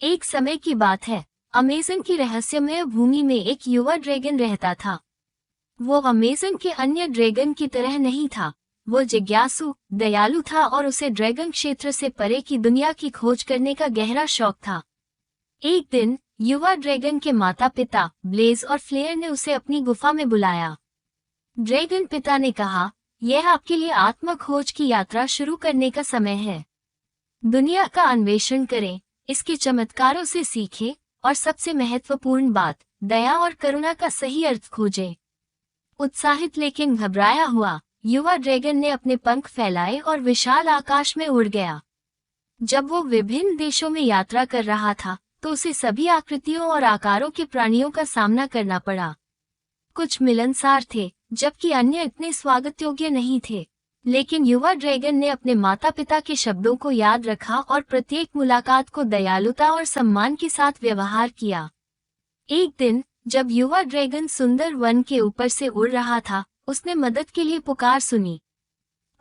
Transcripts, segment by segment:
एक समय की बात है, अमेज़न की रहस्यमय भूमि में एक युवा ड्रैगन रहता था। वो अमेज़न के अन्य ड्रैगन की तरह नहीं था। वो जिज्ञासु, दयालु था और उसे ड्रैगन क्षेत्र से परे की दुनिया की खोज करने का गहरा शौक था। एक दिन, युवा ड्रैगन के माता-पिता, ब्लेज और फ्लेयर ने उसे अपनी गुफा में बुलाया। ड्रैगन पिता ने कहा, यह आपके लिए आत्म खोज की यात्रा शुरू करने का समय है। दुनिया का अन्वेषण करें, इसके चमत्कारों से सीखें और सबसे महत्वपूर्ण बात, दया और करुणा का सही अर्थ खोजें। उत्साहित लेकिन घबराया हुआ, युवा ड्रैगन ने अपने पंख फैलाए और विशाल आकाश में उड़ गया। जब वो विभिन्न देशों में यात्रा कर रहा था, तो उसे सभी आकृतियों और आकारों के प्राणियों का सामना करना पड़ा। कुछ मिलनसार थे, जबकि अन्य इतने स्वागत योग्य नहीं थे। लेकिन युवा ड्रैगन ने अपने माता पिता के शब्दों को याद रखा और प्रत्येक मुलाकात को दयालुता और सम्मान के साथ व्यवहार किया। एक दिन, जब युवा ड्रैगन सुंदर वन के ऊपर से उड़ रहा था, उसने मदद के लिए पुकार सुनी।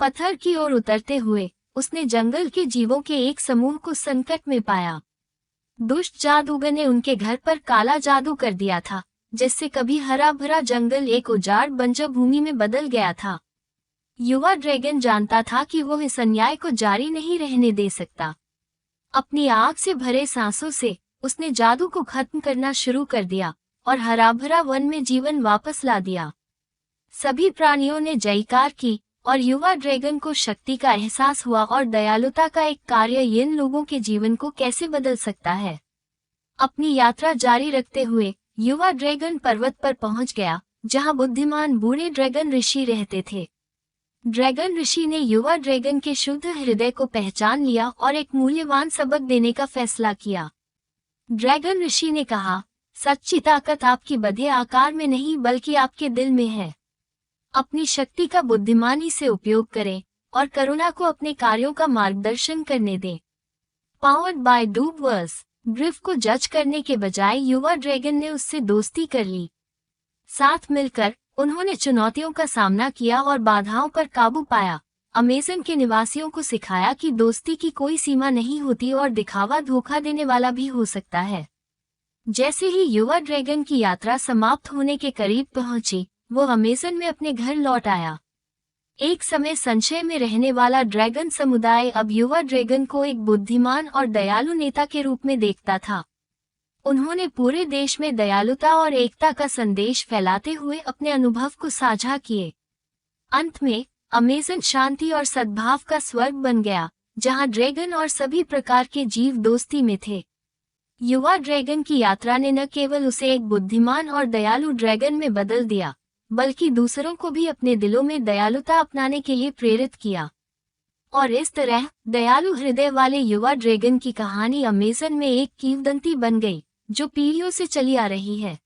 पत्थर की ओर उतरते हुए, उसने जंगल के जीवों के एक समूह को संकट में पाया। दुष्ट जादूगर ने उनके घर पर काला जादू कर दिया था, जिससे कभी हरा भरा जंगल एक उजाड़ बंजर भूमि में बदल गया था। युवा ड्रैगन जानता था कि वो इस अन्याय को जारी नहीं रहने दे सकता। अपनी आग से भरे सांसों से, उसने जादू को खत्म करना शुरू कर दिया और हरा भरा वन में जीवन वापस ला दिया। सभी प्राणियों ने जयकार की और युवा ड्रैगन को शक्ति का एहसास हुआ और दयालुता का एक कार्य इन लोगों के जीवन को कैसे बदल सकता है। अपनी यात्रा जारी रखते हुए, युवा ड्रैगन पर्वत पर पहुंच गया, जहां बुद्धिमान बूढ़े ड्रैगन ऋषि रहते थे। ड्रैगन ऋषि ने युवा ड्रैगन के शुद्ध हृदय को पहचान लिया और एक मूल्यवान सबक देने का फैसला किया। ड्रैगन ऋषि ने कहा, सच्ची ताकत आपकी बधे आकार में नहीं बल्कि आपके दिल में है। अपनी शक्ति का बुद्धिमानी से उपयोग करें और करुणा को अपने कार्यों का मार्गदर्शन करने दें। पावर्ड बाय डूबवर्स, ग्रिफ को जज करने के बजाय युवा ड्रैगन ने उससे दोस्ती कर ली। साथ मिलकर उन्होंने चुनौतियों का सामना किया और बाधाओं पर काबू पाया। अमेज़न के निवासियों को सिखाया कि दोस्ती की कोई सीमा नहीं होती और दिखावा धोखा देने वाला भी हो सकता है। जैसे ही युवा ड्रैगन की यात्रा समाप्त होने के करीब पहुंची, वो अमेज़न में अपने घर लौट आया। एक समय संशय में रहने वाला ड्रैगन समुदाय अब युवा ड्रैगन को एक बुद्धिमान और दयालु नेता के रूप में देखता था। उन्होंने पूरे देश में दयालुता और एकता का संदेश फैलाते हुए अपने अनुभव को साझा किए। अंत में, अमेज़न शांति और सद्भाव का स्वर्ग बन गया, जहां ड्रैगन और सभी प्रकार के जीव दोस्ती में थे। युवा ड्रैगन की यात्रा ने न केवल उसे एक बुद्धिमान और दयालु ड्रैगन में बदल दिया, बल्कि दूसरों को भी अपने दिलों में दयालुता अपनाने के लिए प्रेरित किया। और इस तरह, दयालु हृदय वाले युवा ड्रैगन की कहानी अमेज़न में एक किंवदंती बन गई, जो पीढ़ियों से चली आ रही है।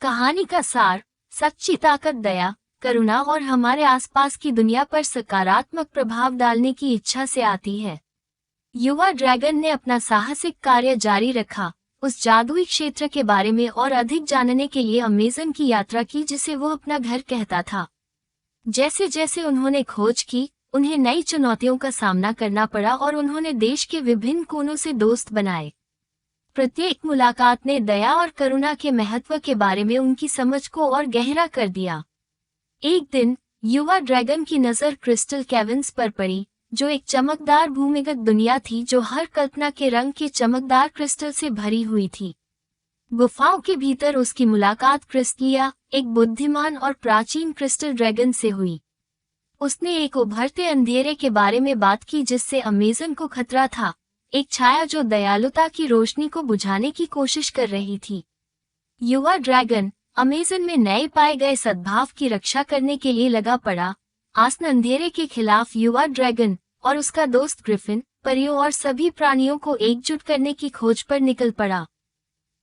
कहानी का सार, सच्ची ताकत दया, करुणा और हमारे आसपास की दुनिया पर सकारात्मक प्रभाव डालने की इच्छा से आती है। युवा ड्रैगन ने अपना साहसिक कार्य जारी रखा, उस जादुई क्षेत्र के बारे में और अधिक जानने के लिए अमेज़न की यात्रा की जिसे वो अपना घर कहता था। जैसे जैसे उन्होंने खोज की, उन्हें नई चुनौतियों का सामना करना पड़ा और उन्होंने देश के विभिन्न कोनों से दोस्त बनाए। प्रत्येक मुलाकात ने दया और करुणा के महत्व के बारे में उनकी समझ को और गहरा कर दिया। एक दिन, युवा ड्रैगन की नज़र क्रिस्टल कैवर्न्स पर पड़ी, जो एक चमकदार भूमिगत दुनिया थी जो हर कल्पना के रंग के चमकदार क्रिस्टल से भरी हुई थी। गुफाओं के भीतर उसकी मुलाकात क्रिस्टलिया, एक बुद्धिमान और प्राचीन क्रिस्टल ड्रैगन से हुई। उसने एक उभरते अंधेरे के बारे में बात की जिससे अमेज़न को खतरा था, एक छाया जो दयालुता की रोशनी को बुझाने की कोशिश कर रही थी। युवा ड्रैगन, अमेज़न में नए पाए गए सद्भाव की रक्षा करने के लिए लगा पड़ा। आसन अंधेरे के खिलाफ युवा ड्रैगन और उसका दोस्त ग्रिफिन, परियों और सभी प्राणियों को एकजुट करने की खोज पर निकल पड़ा।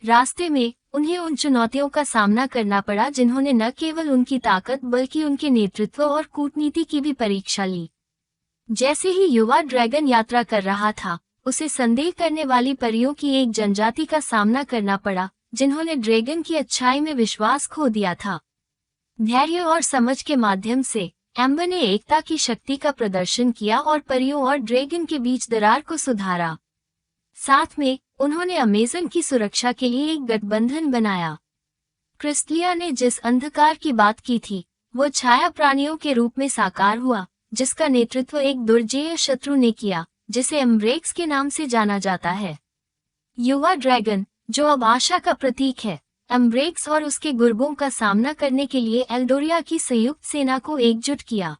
रास्ते में, उन्हें उन चुनौतियों का सामना करना पड़ा जिन्होंने न केवल उनकी ताकत बल्कि उनके नेतृत्व और कूटनीति की भी परीक्षा ली। जैसे ही युवा ड्रैगन यात्रा कर रहा था, उसे संदेह करने वाली परियों की एक जनजाति का सामना करना पड़ा, जिन्होंने ड्रैगन की अच्छाई में विश्वास खो दिया था। धैर्य और समझ के माध्यम से, एम्बर ने एकता की शक्ति का प्रदर्शन किया और परियों और ड्रैगन के बीच दरार को सुधारा। साथ में उन्होंने अमेज़न की सुरक्षा के लिए एक गठबंधन बनाया। क्रिस्टलिया ने जिस अंधकार की बात की थी, वो छाया प्राणियों के रूप में साकार हुआ, जिसका नेतृत्व एक दुर्जेय शत्रु ने किया, जिसे एम्ब्रेक्स के नाम से जाना जाता है। युवा ड्रैगन, जो अब आशा का प्रतीक है, एम्ब्रेक्स और उसके गुर्गों का सामना करने के लिए एल्डोरिया की संयुक्त सेना को एकजुट किया।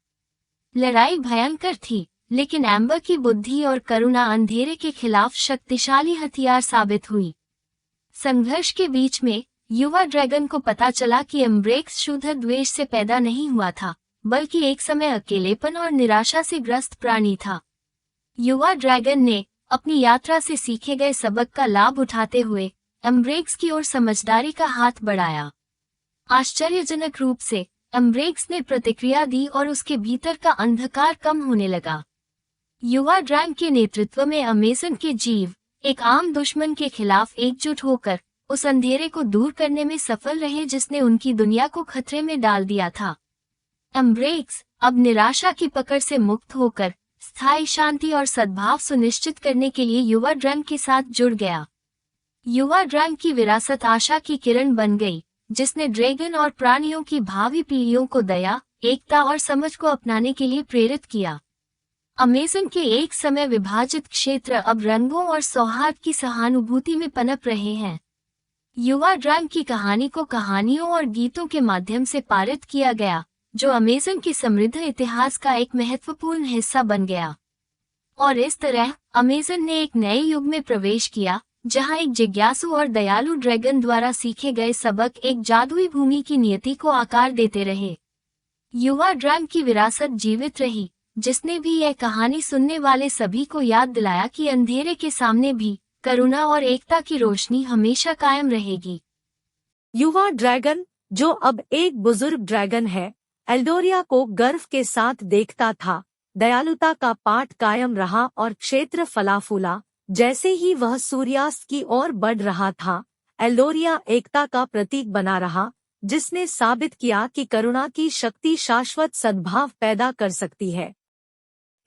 लड़ाई भयंकर थी, लेकिन एम्बर की बुद्धि और करुणा अंधेरे के खिलाफ शक्तिशाली हथियार साबित हुई। संघर्ष के बीच में युवा ड्रैगन को पता चला कि एम्ब्रेक्स शुद्ध द्वेष से पैदा नहीं हुआ था, बल्कि एक समय अकेलेपन और निराशा से ग्रस्त प्राणी था। युवा ड्रैगन ने अपनी यात्रा से सीखे गए सबक का लाभ उठाते हुए एम्ब्रेक्स की ओर समझदारी का हाथ बढ़ाया। आश्चर्यजनक रूप से एम्ब्रेक्स ने प्रतिक्रिया दी और उसके भीतर का अंधकार कम होने लगा। युवा ड्रैगन के नेतृत्व में अमेज़न के जीव एक आम दुश्मन के खिलाफ एकजुट होकर उस अंधेरे को दूर करने में सफल रहे जिसने उनकी दुनिया को खतरे में डाल दिया था। एम्ब्रेक्स अब निराशा की पकड़ से मुक्त होकर स्थायी शांति और सद्भाव सुनिश्चित करने के लिए युवा ड्रैगन के साथ जुड़ गया। युवा ड्रैगन की विरासत आशा की किरण बन गई, जिसने ड्रैगन और प्राणियों की भावी पीढ़ियों को दया, एकता और समझ को अपनाने के लिए प्रेरित किया। अमेज़न के एक समय विभाजित क्षेत्र अब रंगों और सौहार्द की सहानुभूति में पनप रहे हैं। युवा ड्रैगन की कहानी को कहानियों और गीतों के माध्यम से पारित किया गया, जो अमेज़न के समृद्ध इतिहास का एक महत्वपूर्ण हिस्सा बन गया। और इस तरह अमेज़न ने एक नए युग में प्रवेश किया, जहां एक जिज्ञासु और दयालु ड्रैगन द्वारा सीखे गए सबक एक जादुई भूमि की नियति को आकार देते रहे। युवा ड्रैगन की विरासत जीवित रही, जिसने भी यह कहानी सुनने वाले सभी को याद दिलाया कि अंधेरे के सामने भी करुणा और एकता की रोशनी हमेशा कायम रहेगी। युवा ड्रैगन, जो अब एक बुजुर्ग ड्रैगन है, एल्डोरिया को गर्व के साथ देखता था। दयालुता का पाठ कायम रहा और क्षेत्र फला फूला। जैसे ही वह सूर्यास्त की ओर बढ़ रहा था, एल्डोरिया एकता का प्रतीक बना रहा, जिसने साबित किया कि करुणा की शक्ति शाश्वत सद्भाव पैदा कर सकती है।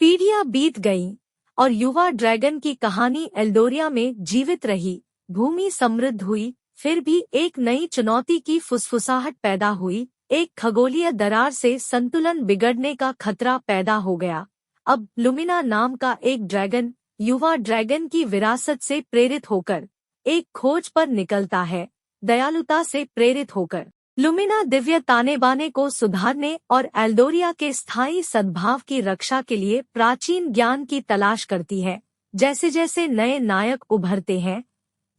पीढ़ियां बीत गईं और युवा ड्रैगन की कहानी एल्डोरिया में जीवित रही। भूमि समृद्ध हुई, फिर भी एक नई चुनौती की फुसफुसाहट पैदा हुई। एक खगोलीय दरार से संतुलन बिगड़ने का खतरा पैदा हो गया। अब लुमिना नाम का एक ड्रैगन युवा ड्रैगन की विरासत से प्रेरित होकर एक खोज पर निकलता है। दयालुता से प्रेरित होकर लुमिना दिव्य ताने बाने को सुधारने और एल्डोरिया के स्थायी सद्भाव की रक्षा के लिए प्राचीन ज्ञान की तलाश करती है। जैसे जैसे नए नायक उभरते हैं,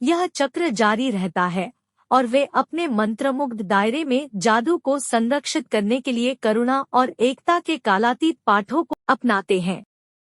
यह चक्र जारी रहता है और वे अपने मंत्रमुग्ध दायरे में जादू को संरक्षित करने के लिए करुणा और एकता के कालातीत पाठों को अपनाते हैं।